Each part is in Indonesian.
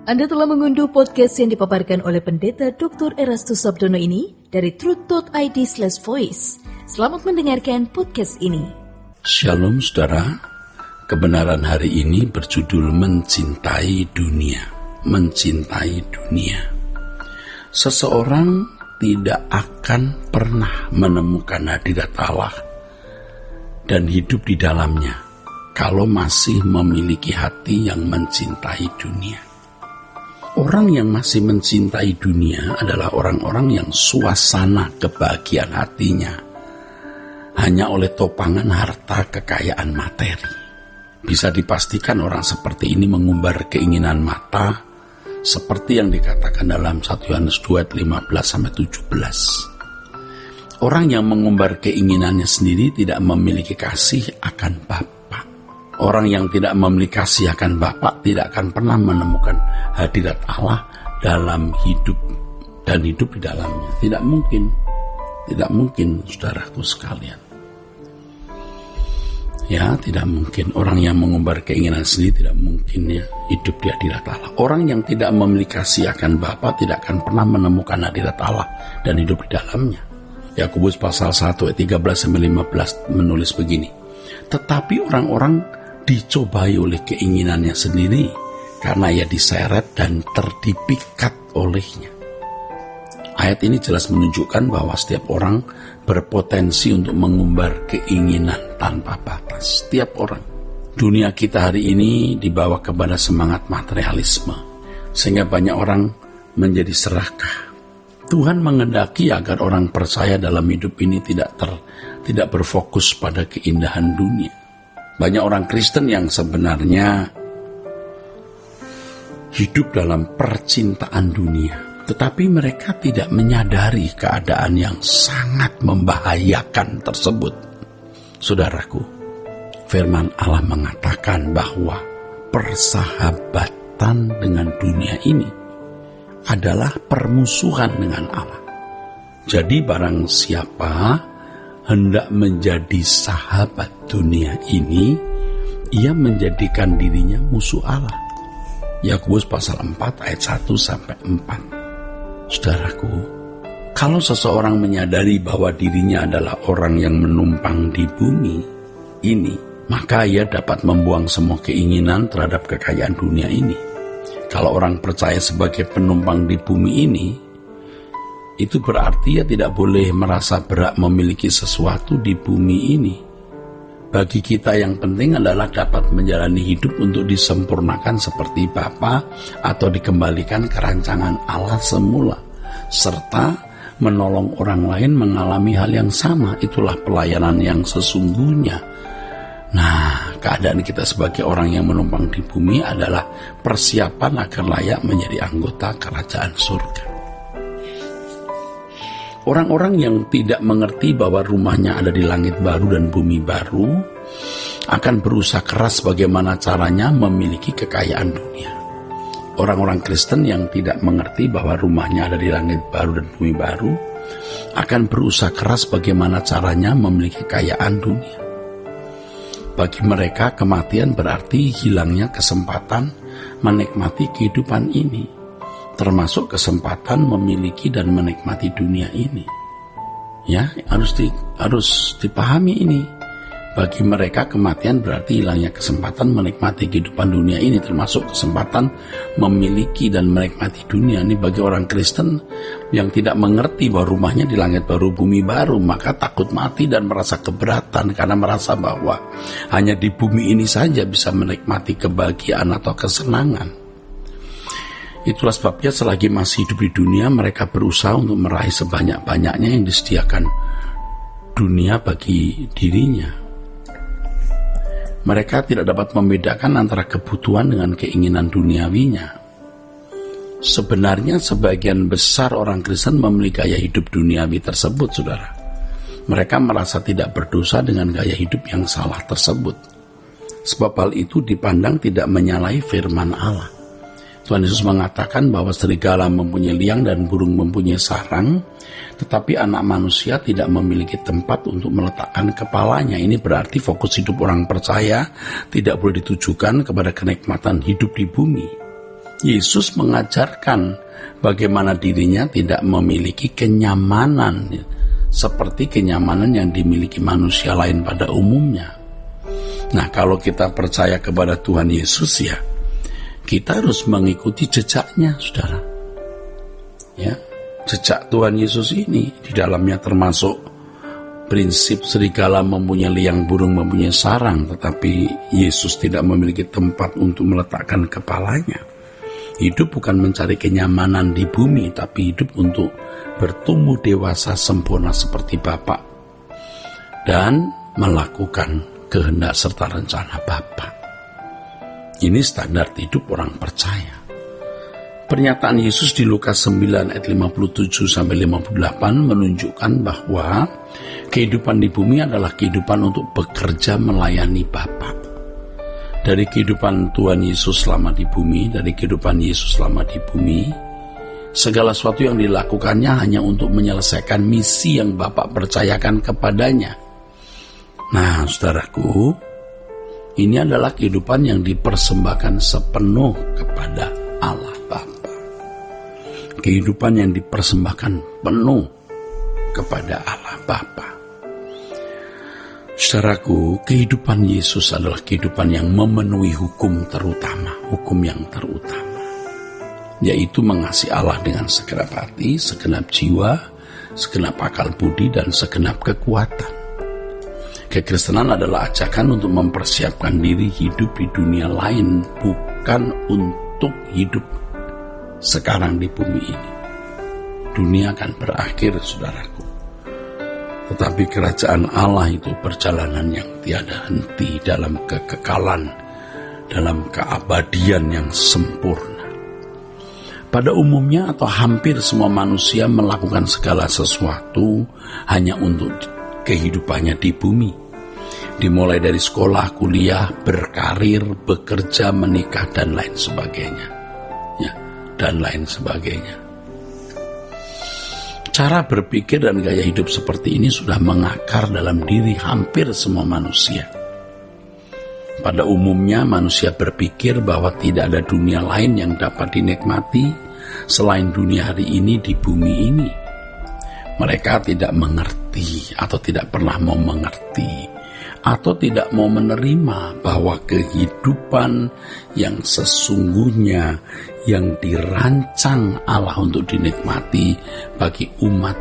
Anda telah mengunduh podcast yang dipaparkan oleh Pendeta Dr. Erastus Sabdono ini dari truth.id/voice. Selamat mendengarkan podcast ini. Shalom saudara, kebenaran hari ini berjudul Mencintai Dunia. Mencintai dunia. Seseorang tidak akan pernah menemukan hadirat Allah dan hidup di dalamnya kalau masih memiliki hati yang mencintai dunia. Orang yang masih mencintai dunia adalah orang-orang yang suasana kebahagiaan hatinya hanya oleh topangan harta kekayaan materi. Bisa dipastikan orang seperti ini mengumbar keinginan mata seperti yang dikatakan dalam 1 Yohanes 2 ayat 15-17. Orang yang mengumbar keinginannya sendiri tidak memiliki kasih akan Bapa. Orang yang tidak memiliki kasih akan Bapa tidak akan pernah menemukan hadirat Allah dalam hidup dan hidup di dalamnya. Tidak mungkin saudaraku sekalian. Ya, tidak mungkin. Orang yang mengumbar keinginan sendiri tidak mungkin ya hidup di hadirat Allah. Orang yang tidak memiliki kasih akan Bapa tidak akan pernah menemukan hadirat Allah dan hidup di dalamnya. Yakobus pasal 1 ayat 13-15 menulis begini. Tetapi orang-orang dicobai oleh keinginannya sendiri karena ia diseret dan terdipikat olehnya. Ayat ini jelas menunjukkan bahwa setiap orang berpotensi untuk mengumbar keinginan tanpa batas. Setiap orang. Dunia kita hari ini dibawa kepada semangat materialisme, sehingga banyak orang menjadi serakah. Tuhan menghendaki agar orang percaya dalam hidup ini tidak berfokus pada keindahan dunia. Banyak orang Kristen yang sebenarnya hidup dalam percintaan dunia, tetapi mereka tidak menyadari keadaan yang sangat membahayakan tersebut. Saudaraku, firman Allah mengatakan bahwa persahabatan dengan dunia ini adalah permusuhan dengan Allah. Jadi barang siapa hendak menjadi sahabat dunia ini, ia menjadikan dirinya musuh Allah. Yakobus pasal 4 ayat 1-4. Saudaraku, kalau seseorang menyadari bahwa dirinya adalah orang yang menumpang di bumi ini, maka ia dapat membuang semua keinginan terhadap kekayaan dunia ini. Kalau orang percaya sebagai penumpang di bumi ini, itu berarti ia tidak boleh merasa berat memiliki sesuatu di bumi ini. Bagi kita yang penting adalah dapat menjalani hidup untuk disempurnakan seperti Bapa atau dikembalikan ke rancangan Allah semula, serta menolong orang lain mengalami hal yang sama. Itulah pelayanan yang sesungguhnya. Nah, keadaan kita sebagai orang yang menumpang di bumi adalah persiapan agar layak menjadi anggota kerajaan surga. Orang-orang yang tidak mengerti bahwa rumahnya ada di langit baru dan bumi baru akan berusaha keras bagaimana caranya memiliki kekayaan dunia. Orang-orang Kristen yang tidak mengerti bahwa rumahnya ada di langit baru dan bumi baru akan berusaha keras bagaimana caranya memiliki kekayaan dunia. Bagi mereka, kematian berarti hilangnya kesempatan menikmati kehidupan ini, termasuk kesempatan memiliki dan menikmati dunia ini. Ya, harus dipahami ini. Bagi mereka kematian berarti hilangnya kesempatan menikmati kehidupan dunia ini, termasuk kesempatan memiliki dan menikmati dunia. Ini bagi orang Kristen yang tidak mengerti bahwa rumahnya di langit baru bumi baru, maka takut mati dan merasa keberatan karena merasa bahwa hanya di bumi ini saja bisa menikmati kebahagiaan atau kesenangan. Itulah sebabnya selagi masih hidup di dunia, mereka berusaha untuk meraih sebanyak-banyaknya yang disediakan dunia bagi dirinya. Mereka tidak dapat membedakan antara kebutuhan dengan keinginan duniawinya. Sebenarnya sebagian besar orang Kristen memiliki gaya hidup duniawi tersebut, saudara. Mereka merasa tidak berdosa dengan gaya hidup yang salah tersebut. Sebab hal itu dipandang tidak menyalahi firman Allah. Tuhan Yesus mengatakan bahwa serigala mempunyai liang dan burung mempunyai sarang, tetapi anak manusia tidak memiliki tempat untuk meletakkan kepalanya. Ini berarti fokus hidup orang percaya tidak boleh ditujukan kepada kenikmatan hidup di bumi. Yesus mengajarkan bagaimana dirinya tidak memiliki kenyamanan seperti kenyamanan yang dimiliki manusia lain pada umumnya. Nah, kalau kita percaya kepada Tuhan Yesus ya, kita harus mengikuti jejaknya, saudara. Ya, jejak Tuhan Yesus ini di dalamnya termasuk prinsip serigala mempunyai liang, burung mempunyai sarang, tetapi Yesus tidak memiliki tempat untuk meletakkan kepalanya. Hidup bukan mencari kenyamanan di bumi, tapi hidup untuk bertumbuh dewasa sempurna seperti Bapa dan melakukan kehendak serta rencana Bapa. Ini standar hidup orang percaya. Pernyataan Yesus di Lukas 9 ayat 57-58 menunjukkan bahwa kehidupan di bumi adalah kehidupan untuk bekerja melayani Bapa. Dari kehidupan Tuhan Yesus selama di bumi, segala sesuatu yang dilakukannya hanya untuk menyelesaikan misi yang Bapa percayakan kepadanya. Nah, saudaraku, ini adalah kehidupan yang dipersembahkan sepenuh kepada Allah Bapa. Kehidupan yang dipersembahkan penuh kepada Allah Bapa. Saudaraku, kehidupan Yesus adalah kehidupan yang memenuhi hukum yang terutama, yaitu mengasihi Allah dengan segenap hati, segenap jiwa, segenap akal budi, dan segenap kekuatan. Kekristenan adalah ajakan untuk mempersiapkan diri hidup di dunia lain, bukan untuk hidup sekarang di bumi ini. Dunia akan berakhir, saudaraku. Tetapi kerajaan Allah itu perjalanan yang tiada henti dalam kekekalan, dalam keabadian yang sempurna. Pada umumnya atau hampir semua manusia melakukan segala sesuatu hanya untuk kehidupannya di bumi. Dimulai dari sekolah, kuliah, berkarir, bekerja, menikah, dan lain sebagainya. Dan lain sebagainya. Cara berpikir dan gaya hidup seperti ini sudah mengakar dalam diri hampir semua manusia. Pada umumnya manusia berpikir bahwa tidak ada dunia lain yang dapat dinikmati selain dunia hari ini di bumi ini. Mereka tidak mengerti atau tidak pernah mau mengerti atau tidak mau menerima bahwa kehidupan yang sesungguhnya yang dirancang Allah untuk dinikmati bagi umat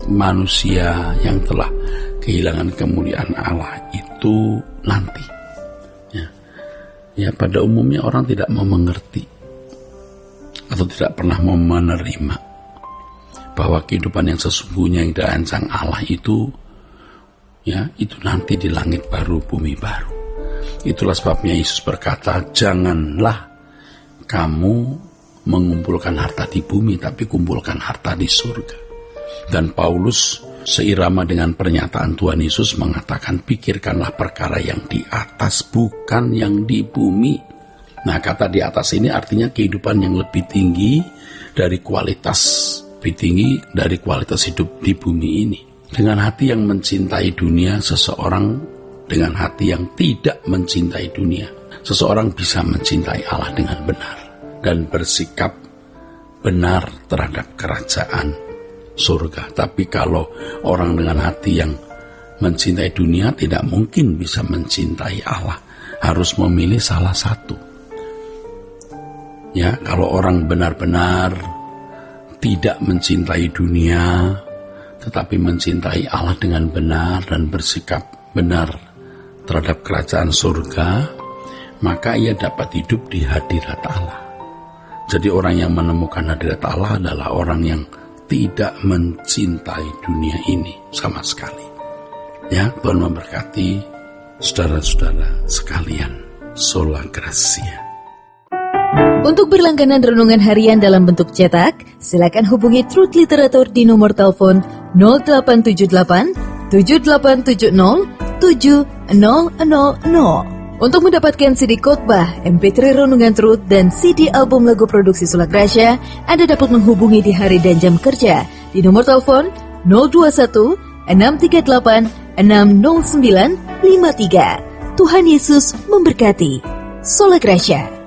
manusia yang telah kehilangan kemuliaan Allah itu nanti. Ya, pada umumnya orang tidak mau mengerti atau tidak pernah mau menerima bahwa kehidupan yang sesungguhnya yang dirancang Allah itu nanti di langit baru, bumi baru. Itulah sebabnya Yesus berkata, janganlah kamu mengumpulkan harta di bumi, tapi kumpulkan harta di surga. Dan Paulus seirama dengan pernyataan Tuhan Yesus mengatakan, pikirkanlah perkara yang di atas, bukan yang di bumi. Nah, kata di atas ini artinya kehidupan yang lebih tinggi dari kualitas hidup di bumi ini. Dengan hati yang mencintai dunia, seseorang dengan hati yang tidak mencintai dunia, seseorang bisa mencintai Allah dengan benar dan bersikap benar terhadap kerajaan surga. Tapi kalau orang dengan hati yang mencintai dunia tidak mungkin bisa mencintai Allah, harus memilih salah satu. Ya, kalau orang benar-benar tidak mencintai dunia tetapi mencintai Allah dengan benar dan bersikap benar terhadap kerajaan surga, maka ia dapat hidup di hadirat Allah. Jadi orang yang menemukan hadirat Allah adalah orang yang tidak mencintai dunia ini sama sekali. Ya, Tuhan memberkati saudara-saudara sekalian. Sola Gracia. Untuk berlangganan renungan harian dalam bentuk cetak, silakan hubungi Truth Literatur di nomor telepon 0878 7870 7000. Untuk mendapatkan CD khotbah, MP3 renungan Truth, dan CD album lagu produksi Sola Gracia, Anda dapat menghubungi di hari dan jam kerja di nomor telepon 021 638 60953. Tuhan Yesus memberkati. Sola Gracia.